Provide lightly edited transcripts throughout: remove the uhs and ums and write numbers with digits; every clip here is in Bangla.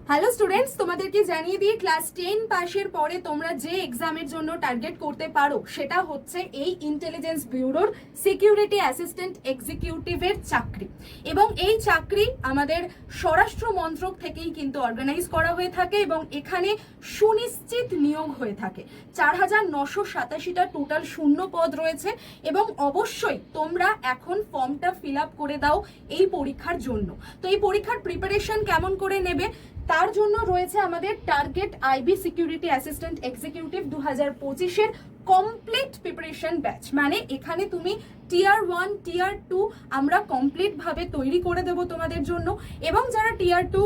হ্যালো স্টুডেন্টস, তোমাদেরকে জানিয়ে দিয়ে ক্লাস 10 পাশের পরে তোমরা যে এক্সামের জন্য টার্গেট করতে পারো সেটা হচ্ছে এই ইন্টেলিজেন্স ব্যুরোর সিকিউরিটি অ্যাসিস্ট্যান্ট এক্সিকিউটিভের চাকরি। এবং এই চাকরি আমাদের স্বরাষ্ট্র মন্ত্রক থেকেই কিন্তু অর্গানাইজ করা হয়ে থাকে এবং এখানে সুনিশ্চিত নিয়োগ হয়ে থাকে। 4987টা টোটাল শূন্য পদ রয়েছে এবং অবশ্যই তোমরা এখন ফর্মটা ফিল আপ করে দাও এই পরীক্ষার জন্য। তো এই পরীক্ষার প্রিপারেশন কেমন করে নেবে তার জন্য রয়েছে আমাদের target IB security assistant executive 2025-এর কমপ্লিট প্রিপারেশন ব্যাচ। মানে এখানে তুমি টিয়ার 1 টিয়ার 2 আমরা কমপ্লিট ভাবে তৈরি করে দেব তোমাদের জন্য, এবং যারা টিয়ার 2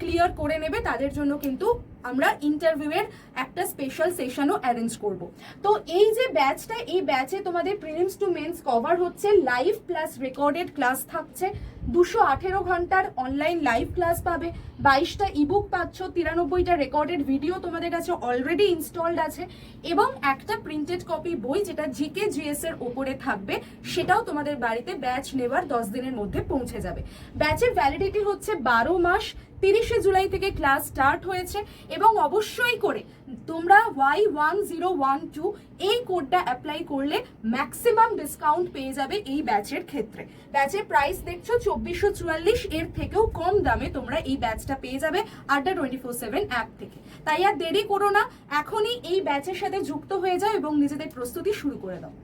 ক্লিয়ার করে নেবে তাদের জন্য কিন্তু আমরা ইন্টারভিউয়ের একটা স্পেশাল সেশনও অ্যারেঞ্জ করব। তো এই যে ব্যাচটা, এই ব্যাচে তোমাদের প্রিলিমস টু মেন্স কভার হচ্ছে, লাইভ প্লাস রেকর্ডেড ক্লাস থাকছে, 218 ঘন্টার অনলাইন লাইভ ক্লাস পাবে, 22টা ইবুক পাচ্ছ, 93টা রেকর্ডেড ভিডিও তোমাদের কাছে অলরেডি ইনস্টলড আছে, এবং একটা প্রিন্টেড কপি বই যেটা জিকে জিএস এর ওপরে থাকবে সেটাও তোমাদের বাড়িতে ব্যাচ নেবার 10 দিনের মধ্যে পৌঁছে যাবে। ব্যাচের ভ্যালিডিটি হচ্ছে 12 মাস। 30শে জুলাই থেকে ক্লাস স্টার্ট হয়েছে এবং অবশ্যই করে তোমরা Y1012 এই কোডটা অ্যাপ্লাই করলে ম্যাক্সিমাম ডিসকাউন্ট পেয়ে যাবে এই ব্যাচের ক্ষেত্রে। ব্যাচের প্রাইস দেখছো 2444, এর থেকেও কম দামে তোমরা এই ব্যাচটা পেয়ে যাবে আড্ডা 24/7 অ্যাপ থেকে। তাই আর দেরি করো না, এখনই এই ব্যাচের সাথে যুক্ত হয়ে যাও এবং নিজেদের প্রস্তুতি শুরু করে দাও।